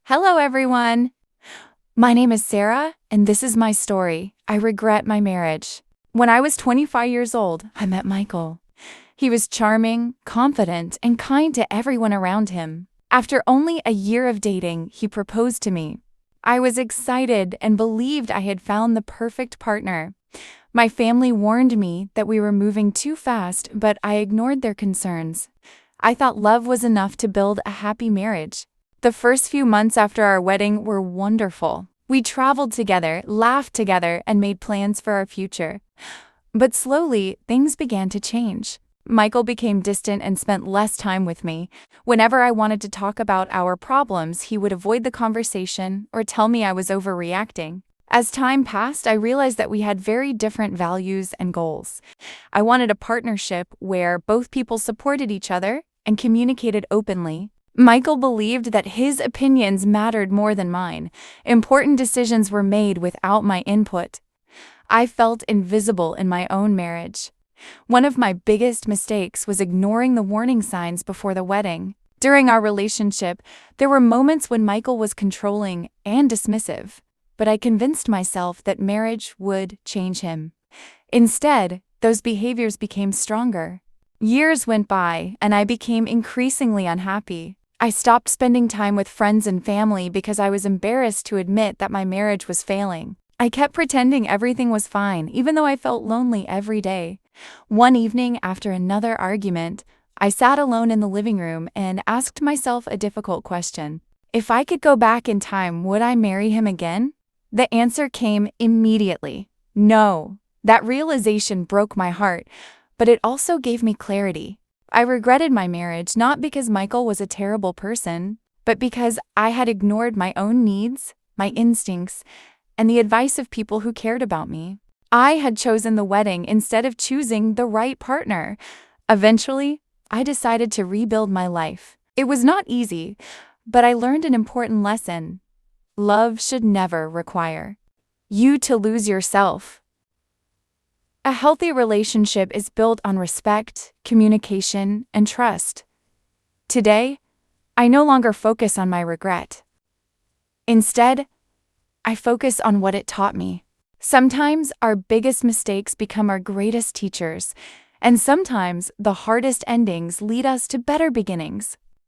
Hello, everyone. My name is Sarah, and this is my story. I regret my marriage. When I was 25 years old, I met Michael. He was charming, confident, and kind to everyone around him. After only a year of dating, he proposed to me. I was excited and believed I had found the perfect partner. My family warned me that we were moving too fast, but I ignored their concerns. I thought love was enough to build a happy marriage. The first few months after our wedding were wonderful. We traveled together, laughed together, and made plans for our future. But slowly, things began to change. Michael became distant and spent less time with me. Whenever I wanted to talk about our problems, he would avoid the conversation or tell me I was overreacting. As time passed, I realized that we had very different values and goals. I wanted a partnership where both people supported each other and communicated openly. Michael believed that his opinions mattered more than mine. Important decisions were made without my input. I felt invisible in my own marriage. One of my biggest mistakes was ignoring the warning signs before the wedding. During our relationship, there were moments when Michael was controlling and dismissive, but I convinced myself that marriage would change him. Instead, those behaviors became stronger. Years went by, and I became increasingly unhappy. I stopped spending time with friends and family because I was embarrassed to admit that my marriage was failing. I kept pretending everything was fine, even though I felt lonely every day. One evening, after another argument, I sat alone in the living room and asked myself a difficult question. If I could go back in time, would I marry him again? The answer came immediately. No. That realization broke my heart, but it also gave me clarity. I regretted my marriage not because Michael was a terrible person, but because I had ignored my own needs, my instincts, and the advice of people who cared about me. I had chosen the wedding instead of choosing the right partner. Eventually, I decided to rebuild my life. It was not easy, but I learned an important lesson. Love should never require you to lose yourself. A healthy relationship is built on respect, communication, and trust. Today, I no longer focus on my regret. Instead, I focus on what it taught me. Sometimes our biggest mistakes become our greatest teachers, and sometimes the hardest endings lead us to better beginnings.